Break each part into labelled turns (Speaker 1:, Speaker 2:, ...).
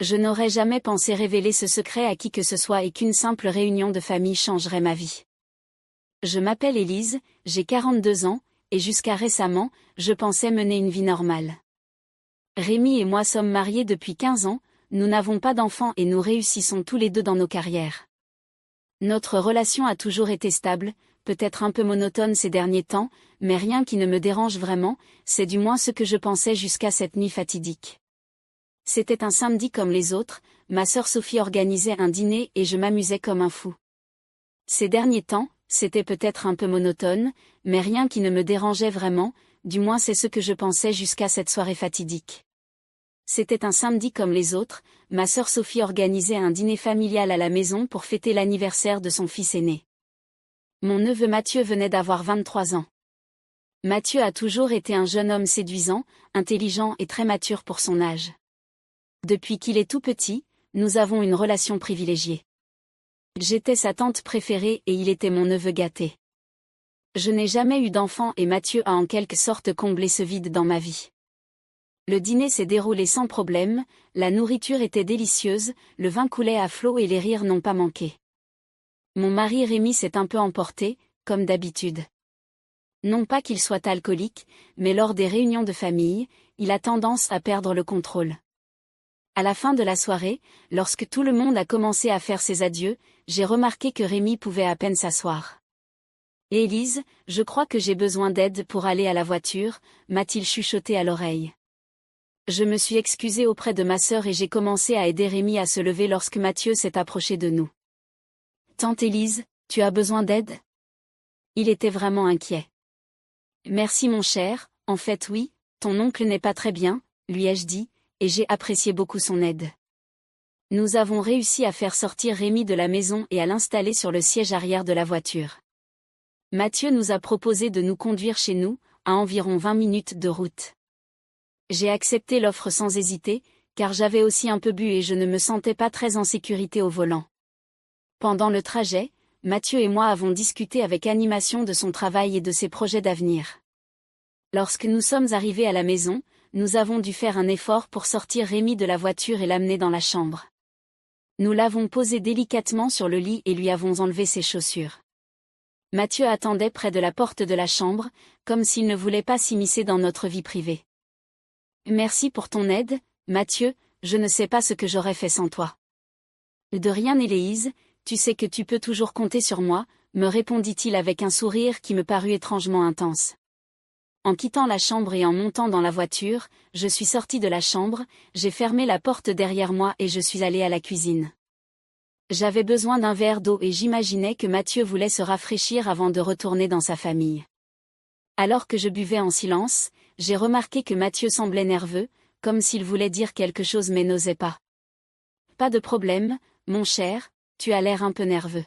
Speaker 1: Je n'aurais jamais pensé révéler ce secret à qui que ce soit et qu'une simple réunion de famille changerait ma vie. Je m'appelle Élise, j'ai 42 ans, et jusqu'à récemment, je pensais mener une vie normale. Rémi et moi sommes mariés depuis 15 ans, nous n'avons pas d'enfants et nous réussissons tous les deux dans nos carrières. Notre relation a toujours été stable, peut-être un peu monotone ces derniers temps, mais rien qui ne me dérange vraiment, c'est du moins ce que je pensais jusqu'à cette nuit fatidique. C'était un samedi comme les autres, ma sœur Sophie organisait un dîner et je m'amusais comme un fou. Ces derniers temps, c'était peut-être un peu monotone, mais rien qui ne me dérangeait vraiment, du moins c'est ce que je pensais jusqu'à cette soirée fatidique. C'était un samedi comme les autres, ma sœur Sophie organisait un dîner familial à la maison pour fêter l'anniversaire de son fils aîné. Mon neveu Mathieu venait d'avoir 23 ans. Mathieu a toujours été un jeune homme séduisant, intelligent et très mature pour son âge. Depuis qu'il est tout petit, nous avons une relation privilégiée. J'étais sa tante préférée et il était mon neveu gâté. Je n'ai jamais eu d'enfant et Mathieu a en quelque sorte comblé ce vide dans ma vie. Le dîner s'est déroulé sans problème, la nourriture était délicieuse, le vin coulait à flot et les rires n'ont pas manqué. Mon mari Rémi s'est un peu emporté, comme d'habitude. Non pas qu'il soit alcoolique, mais lors des réunions de famille, il a tendance à perdre le contrôle. À la fin de la soirée, lorsque tout le monde a commencé à faire ses adieux, j'ai remarqué que Rémi pouvait à peine s'asseoir. « Élise, je crois que j'ai besoin d'aide pour aller à la voiture », m'a-t-il chuchoté à l'oreille. Je me suis excusée auprès de ma sœur et j'ai commencé à aider Rémi à se lever lorsque Mathieu s'est approché de nous. « Tante Élise, tu as besoin d'aide ?» Il était vraiment inquiet. « Merci mon cher, en fait oui, ton oncle n'est pas très bien, lui ai-je dit, et j'ai apprécié beaucoup son aide. » Nous avons réussi à faire sortir Rémi de la maison et à l'installer sur le siège arrière de la voiture. Mathieu nous a proposé de nous conduire chez nous, à environ 20 minutes de route. J'ai accepté l'offre sans hésiter, car j'avais aussi un peu bu et je ne me sentais pas très en sécurité au volant. Pendant le trajet, Mathieu et moi avons discuté avec animation de son travail et de ses projets d'avenir. Lorsque nous sommes arrivés à la maison, nous avons dû faire un effort pour sortir Rémi de la voiture et l'amener dans la chambre. Nous l'avons posé délicatement sur le lit et lui avons enlevé ses chaussures. Mathieu attendait près de la porte de la chambre, comme s'il ne voulait pas s'immiscer dans notre vie privée. « Merci pour ton aide, Mathieu, je ne sais pas ce que j'aurais fait sans toi. »« De rien Élise, tu sais que tu peux toujours compter sur moi », me répondit-il avec un sourire qui me parut étrangement intense. En quittant la chambre et en montant dans la voiture, je suis sortie de la chambre, j'ai fermé la porte derrière moi et je suis allée à la cuisine. J'avais besoin d'un verre d'eau et j'imaginais que Mathieu voulait se rafraîchir avant de retourner dans sa famille. Alors que je buvais en silence, j'ai remarqué que Mathieu semblait nerveux, comme s'il voulait dire quelque chose mais n'osait pas. « Pas de problème, mon cher, tu as l'air un peu nerveux. »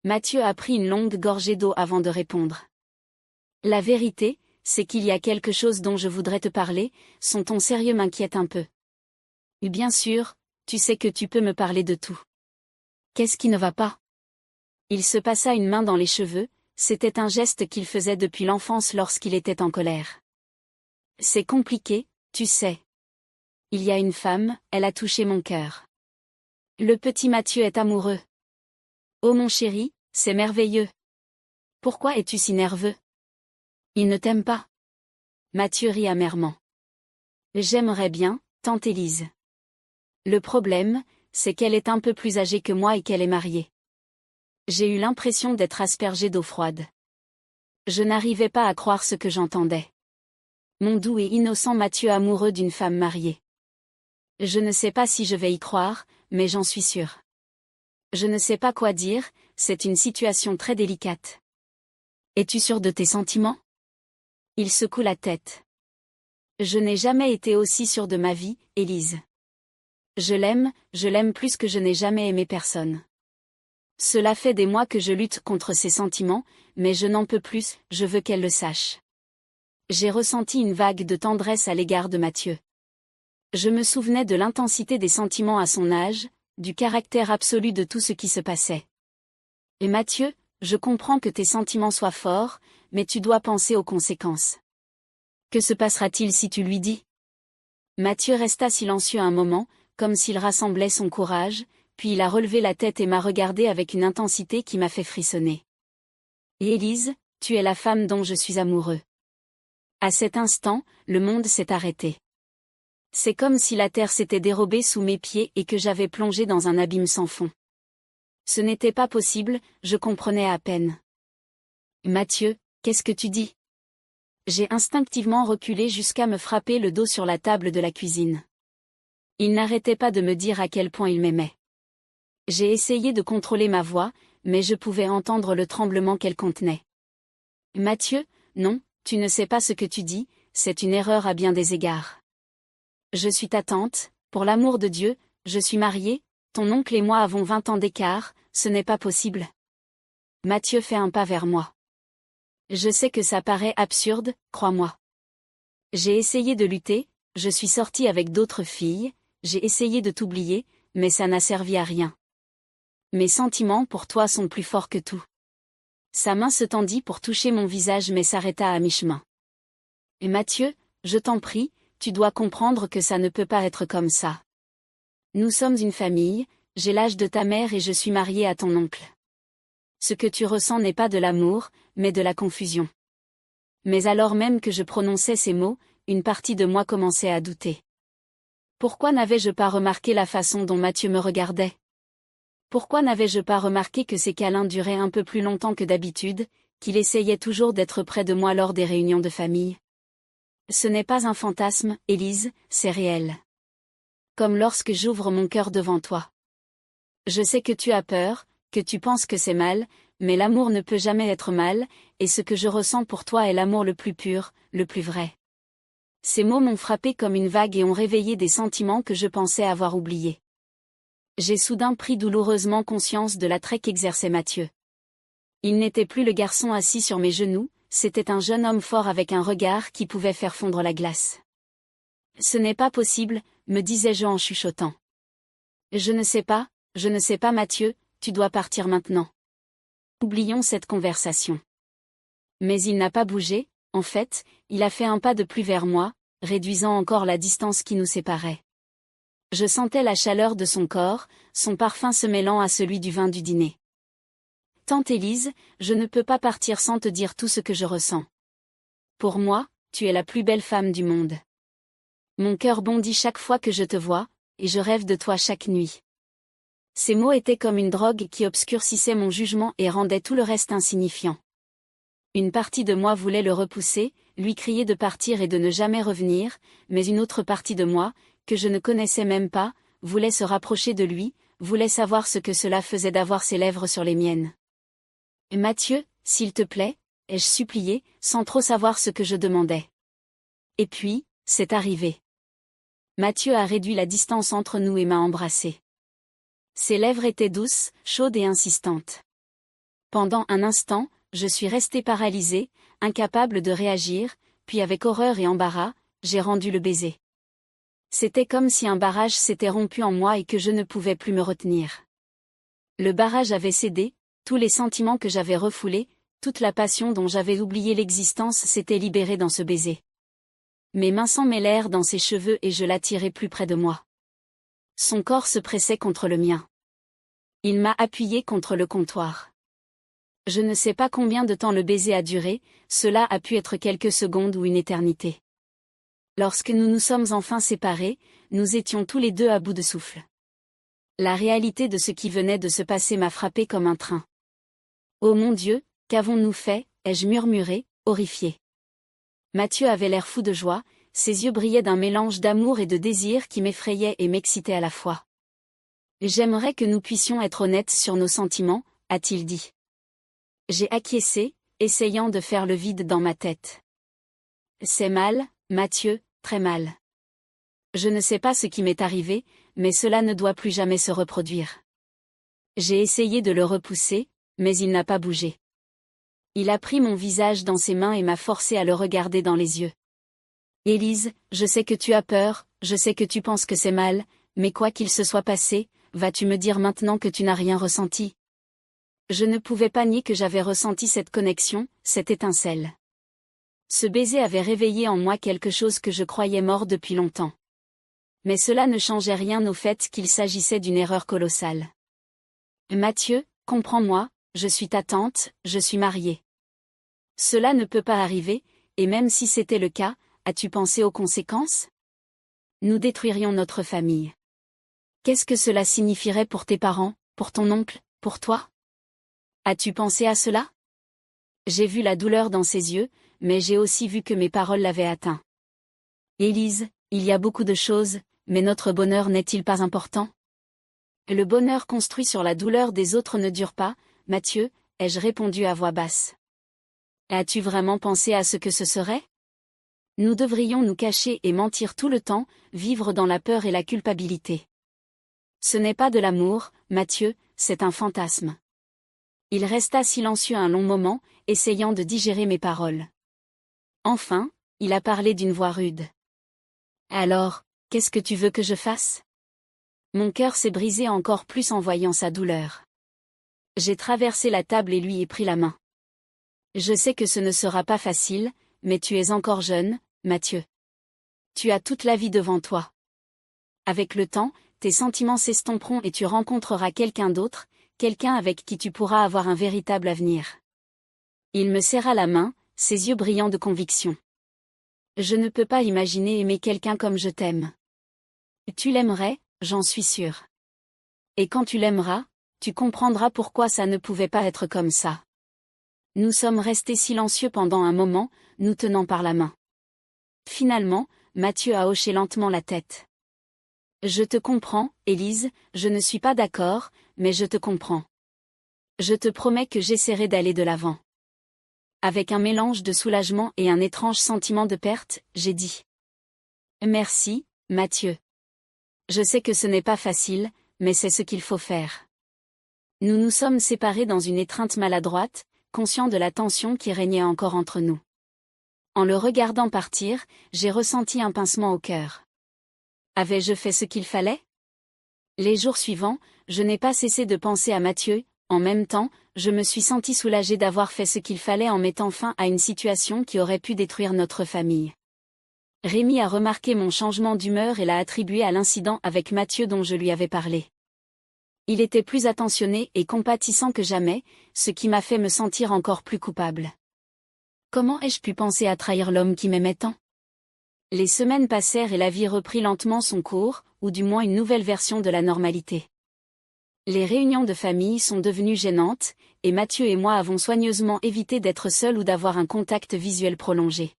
Speaker 1: Mathieu a pris une longue gorgée d'eau avant de répondre. « La vérité, c'est qu'il y a quelque chose dont je voudrais te parler, son ton sérieux m'inquiète un peu. »« Bien sûr, tu sais que tu peux me parler de tout. » « Qu'est-ce qui ne va pas ?» Il se passa une main dans les cheveux, c'était un geste qu'il faisait depuis l'enfance lorsqu'il était en colère. « C'est compliqué, tu sais. Il y a une femme, elle a touché mon cœur. Le petit Mathieu est amoureux. »« Oh mon chéri, c'est merveilleux. Pourquoi es-tu si nerveux ? Il ne t'aime pas ?» Mathieu rit amèrement. « J'aimerais bien, tante Élise. Le problème, c'est qu'elle est un peu plus âgée que moi et qu'elle est mariée. » J'ai eu l'impression d'être aspergée d'eau froide. Je n'arrivais pas à croire ce que j'entendais. Mon doux et innocent Mathieu amoureux d'une femme mariée. Je ne sais pas si je vais y croire, mais j'en suis sûre. Je ne sais pas quoi dire, c'est une situation très délicate. Es-tu sûre de tes sentiments ? Il secoue la tête. Je n'ai jamais été aussi sûre de ma vie, Élise. Je l'aime plus que je n'ai jamais aimé personne. Cela fait des mois que je lutte contre ces sentiments, mais je n'en peux plus, je veux qu'elle le sache. J'ai ressenti une vague de tendresse à l'égard de Mathieu. Je me souvenais de l'intensité des sentiments à son âge, du caractère absolu de tout ce qui se passait. Et Mathieu, je comprends que tes sentiments soient forts, mais tu dois penser aux conséquences. Que se passera-t-il si tu lui dis ? Mathieu resta silencieux un moment, comme s'il rassemblait son courage, puis il a relevé la tête et m'a regardé avec une intensité qui m'a fait frissonner. Et Élise, tu es la femme dont je suis amoureux. À cet instant, le monde s'est arrêté. C'est comme si la terre s'était dérobée sous mes pieds et que j'avais plongé dans un abîme sans fond. Ce n'était pas possible, je comprenais à peine. Mathieu, qu'est-ce que tu dis? J'ai instinctivement reculé jusqu'à me frapper le dos sur la table de la cuisine. Il n'arrêtait pas de me dire à quel point il m'aimait. J'ai essayé de contrôler ma voix, mais je pouvais entendre le tremblement qu'elle contenait. Mathieu, non, tu ne sais pas ce que tu dis, c'est une erreur à bien des égards. Je suis ta tante, pour l'amour de Dieu, je suis mariée, ton oncle et moi avons 20 ans d'écart, ce n'est pas possible. Mathieu fait un pas vers moi. Je sais que ça paraît absurde, crois-moi. J'ai essayé de lutter, je suis sortie avec d'autres filles, j'ai essayé de t'oublier, mais ça n'a servi à rien. Mes sentiments pour toi sont plus forts que tout. Sa main se tendit pour toucher mon visage mais s'arrêta à mi-chemin. Et Mathieu, je t'en prie, tu dois comprendre que ça ne peut pas être comme ça. Nous sommes une famille, j'ai l'âge de ta mère et je suis mariée à ton oncle. Ce que tu ressens n'est pas de l'amour, mais de la confusion. Mais alors même que je prononçais ces mots, une partie de moi commençait à douter. Pourquoi n'avais-je pas remarqué la façon dont Mathieu me regardait? Pourquoi n'avais-je pas remarqué que ses câlins duraient un peu plus longtemps que d'habitude, qu'il essayait toujours d'être près de moi lors des réunions de famille? Ce n'est pas un fantasme, Élise, c'est réel. Comme lorsque j'ouvre mon cœur devant toi. Je sais que tu as peur, que tu penses que c'est mal, mais l'amour ne peut jamais être mal, et ce que je ressens pour toi est l'amour le plus pur, le plus vrai. Ces mots m'ont frappé comme une vague et ont réveillé des sentiments que je pensais avoir oubliés. J'ai soudain pris douloureusement conscience de l'attrait qu'exerçait Mathieu. Il n'était plus le garçon assis sur mes genoux, c'était un jeune homme fort avec un regard qui pouvait faire fondre la glace. Ce n'est pas possible, me disais-je en chuchotant. Je ne sais pas Mathieu, tu dois partir maintenant. Oublions cette conversation. Mais il n'a pas bougé, en fait, il a fait un pas de plus vers moi, réduisant encore la distance qui nous séparait. Je sentais la chaleur de son corps, son parfum se mêlant à celui du vin du dîner. Tante Élise, je ne peux pas partir sans te dire tout ce que je ressens. Pour moi, tu es la plus belle femme du monde. Mon cœur bondit chaque fois que je te vois, et je rêve de toi chaque nuit. Ces mots étaient comme une drogue qui obscurcissait mon jugement et rendait tout le reste insignifiant. Une partie de moi voulait le repousser, lui crier de partir et de ne jamais revenir, mais une autre partie de moi, que je ne connaissais même pas, voulait se rapprocher de lui, voulait savoir ce que cela faisait d'avoir ses lèvres sur les miennes. Mathieu, s'il te plaît, ai-je supplié, sans trop savoir ce que je demandais. Et puis, c'est arrivé. Mathieu a réduit la distance entre nous et m'a embrassée. Ses lèvres étaient douces, chaudes et insistantes. Pendant un instant, je suis restée paralysée, incapable de réagir, puis avec horreur et embarras, j'ai rendu le baiser. C'était comme si un barrage s'était rompu en moi et que je ne pouvais plus me retenir. Le barrage avait cédé, tous les sentiments que j'avais refoulés, toute la passion dont j'avais oublié l'existence s'était libérée dans ce baiser. Mes mains s'en mêlèrent dans ses cheveux et je l'attirai plus près de moi. Son corps se pressait contre le mien. Il m'a appuyé contre le comptoir. Je ne sais pas combien de temps le baiser a duré, cela a pu être quelques secondes ou une éternité. Lorsque nous nous sommes enfin séparés, nous étions tous les deux à bout de souffle. La réalité de ce qui venait de se passer m'a frappé comme un train. Oh mon Dieu, qu'avons-nous fait, ai-je murmuré, horrifié. Mathieu avait l'air fou de joie, ses yeux brillaient d'un mélange d'amour et de désir qui m'effrayait et m'excitait à la fois. J'aimerais que nous puissions être honnêtes sur nos sentiments, a-t-il dit. J'ai acquiescé, essayant de faire le vide dans ma tête. C'est mal, Mathieu, très mal. Je ne sais pas ce qui m'est arrivé, mais cela ne doit plus jamais se reproduire. J'ai essayé de le repousser, mais il n'a pas bougé. Il a pris mon visage dans ses mains et m'a forcé à le regarder dans les yeux. Élise, je sais que tu as peur, je sais que tu penses que c'est mal, mais quoi qu'il se soit passé, vas-tu me dire maintenant que tu n'as rien ressenti? Je ne pouvais pas nier que j'avais ressenti cette connexion, cette étincelle. Ce baiser avait réveillé en moi quelque chose que je croyais mort depuis longtemps. Mais cela ne changeait rien au fait qu'il s'agissait d'une erreur colossale. Mathieu, comprends-moi, je suis ta tante, je suis mariée. Cela ne peut pas arriver, et même si c'était le cas, as-tu pensé aux conséquences? Nous détruirions notre famille. Qu'est-ce que cela signifierait pour tes parents, pour ton oncle, pour toi? As-tu pensé à cela? J'ai vu la douleur dans ses yeux, mais j'ai aussi vu que mes paroles l'avaient atteint. Élise, il y a beaucoup de choses, mais notre bonheur n'est-il pas important? Le bonheur construit sur la douleur des autres ne dure pas, Mathieu, ai-je répondu à voix basse. As-tu vraiment pensé à ce que ce serait? Nous devrions nous cacher et mentir tout le temps, vivre dans la peur et la culpabilité. Ce n'est pas de l'amour, Mathieu, c'est un fantasme. Il resta silencieux un long moment, essayant de digérer mes paroles. Enfin, il a parlé d'une voix rude. Alors, qu'est-ce que tu veux que je fasse? Mon cœur s'est brisé encore plus en voyant sa douleur. J'ai traversé la table et lui ai pris la main. Je sais que ce ne sera pas facile, mais tu es encore jeune, Mathieu. Tu as toute la vie devant toi. Avec le temps, tes sentiments s'estomperont et tu rencontreras quelqu'un d'autre, quelqu'un avec qui tu pourras avoir un véritable avenir. Il me serra la main, ses yeux brillants de conviction. Je ne peux pas imaginer aimer quelqu'un comme je t'aime. Tu l'aimerais, j'en suis sûre. Et quand tu l'aimeras, tu comprendras pourquoi ça ne pouvait pas être comme ça. Nous sommes restés silencieux pendant un moment, nous tenant par la main. Finalement, Mathieu a hoché lentement la tête. Je te comprends, Élise, je ne suis pas d'accord, mais je te comprends. Je te promets que j'essaierai d'aller de l'avant. Avec un mélange de soulagement et un étrange sentiment de perte, j'ai dit. Merci, Mathieu. Je sais que ce n'est pas facile, mais c'est ce qu'il faut faire. Nous nous sommes séparés dans une étreinte maladroite, conscients de la tension qui régnait encore entre nous. En le regardant partir, j'ai ressenti un pincement au cœur. Avais-je fait ce qu'il fallait? Les jours suivants, je n'ai pas cessé de penser à Mathieu, en même temps, je me suis sentie soulagée d'avoir fait ce qu'il fallait en mettant fin à une situation qui aurait pu détruire notre famille. Rémi a remarqué mon changement d'humeur et l'a attribué à l'incident avec Mathieu dont je lui avais parlé. Il était plus attentionné et compatissant que jamais, ce qui m'a fait me sentir encore plus coupable. Comment ai-je pu penser à trahir l'homme qui m'aimait tant? Les semaines passèrent et la vie reprit lentement son cours, ou du moins une nouvelle version de la normalité. Les réunions de famille sont devenues gênantes, et Mathieu et moi avons soigneusement évité d'être seuls ou d'avoir un contact visuel prolongé.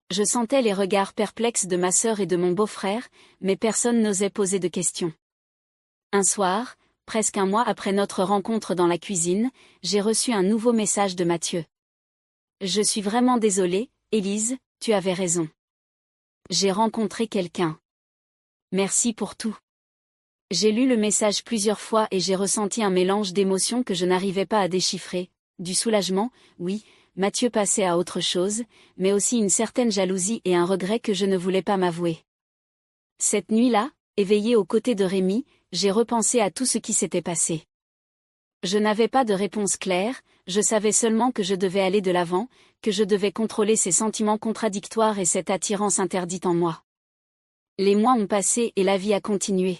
Speaker 1: Je sentais les regards perplexes de ma sœur et de mon beau-frère, mais personne n'osait poser de questions. Un soir, presque un mois après notre rencontre dans la cuisine, j'ai reçu un nouveau message de Mathieu. Je suis vraiment désolée, Élise, tu avais raison. J'ai rencontré quelqu'un. Merci pour tout. J'ai lu le message plusieurs fois et j'ai ressenti un mélange d'émotions que je n'arrivais pas à déchiffrer, du soulagement, oui, Mathieu passait à autre chose, mais aussi une certaine jalousie et un regret que je ne voulais pas m'avouer. Cette nuit-là, éveillée aux côtés de Rémi, j'ai repensé à tout ce qui s'était passé. Je n'avais pas de réponse claire, je savais seulement que je devais aller de l'avant, que je devais contrôler ces sentiments contradictoires et cette attirance interdite en moi. Les mois ont passé et la vie a continué.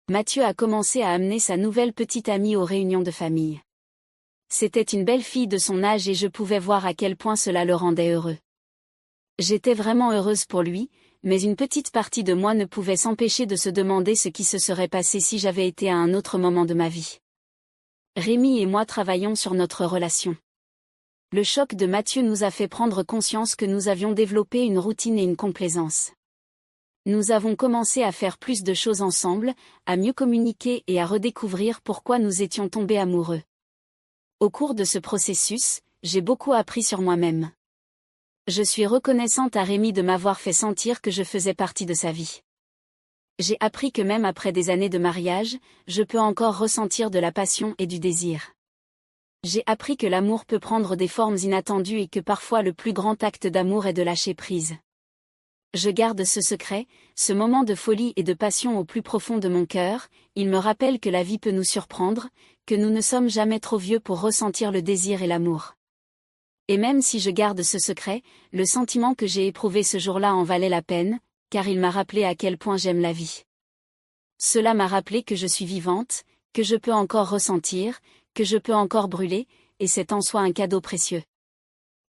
Speaker 1: Mathieu a commencé à amener sa nouvelle petite amie aux réunions de famille. C'était une belle fille de son âge et je pouvais voir à quel point cela le rendait heureux. J'étais vraiment heureuse pour lui, mais une petite partie de moi ne pouvait s'empêcher de se demander ce qui se serait passé si j'avais été à un autre moment de ma vie. Rémi et moi travaillons sur notre relation. Le choc de Mathieu nous a fait prendre conscience que nous avions développé une routine et une complaisance. Nous avons commencé à faire plus de choses ensemble, à mieux communiquer et à redécouvrir pourquoi nous étions tombés amoureux. Au cours de ce processus, j'ai beaucoup appris sur moi-même. Je suis reconnaissante à Rémi de m'avoir fait sentir que je faisais partie de sa vie. J'ai appris que même après des années de mariage, je peux encore ressentir de la passion et du désir. J'ai appris que l'amour peut prendre des formes inattendues et que parfois le plus grand acte d'amour est de lâcher prise. Je garde ce secret, ce moment de folie et de passion au plus profond de mon cœur, il me rappelle que la vie peut nous surprendre, que nous ne sommes jamais trop vieux pour ressentir le désir et l'amour. Et même si je garde ce secret, le sentiment que j'ai éprouvé ce jour-là en valait la peine, car il m'a rappelé à quel point j'aime la vie. Cela m'a rappelé que je suis vivante, que je peux encore ressentir, que je peux encore brûler, et c'est en soi un cadeau précieux.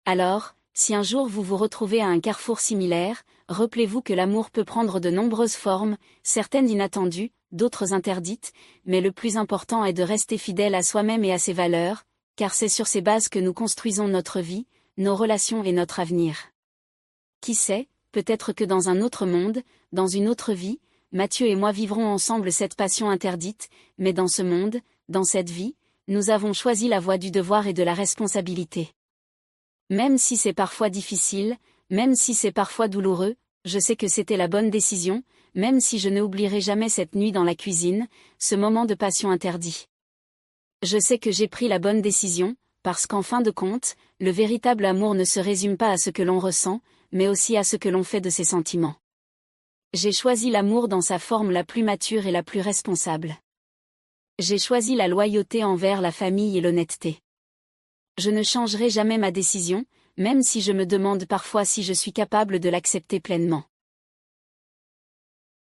Speaker 1: Alors, si un jour vous vous retrouvez à un carrefour similaire, rappelez-vous que l'amour peut prendre de nombreuses formes, certaines inattendues, d'autres interdites, mais le plus important est de rester fidèle à soi-même et à ses valeurs, car c'est sur ces bases que nous construisons notre vie, nos relations et notre avenir. Qui sait, peut-être que dans un autre monde, dans une autre vie, Mathieu et moi vivrons ensemble cette passion interdite, mais dans ce monde, dans cette vie, nous avons choisi la voie du devoir et de la responsabilité. Même si c'est parfois difficile, même si c'est parfois douloureux, je sais que c'était la bonne décision, même si je n'oublierai jamais cette nuit dans la cuisine, ce moment de passion interdit. Je sais que j'ai pris la bonne décision, parce qu'en fin de compte, le véritable amour ne se résume pas à ce que l'on ressent, mais aussi à ce que l'on fait de ses sentiments. J'ai choisi l'amour dans sa forme la plus mature et la plus responsable. J'ai choisi la loyauté envers la famille et l'honnêteté. Je ne changerai jamais ma décision, même si je me demande parfois si je suis capable de l'accepter pleinement.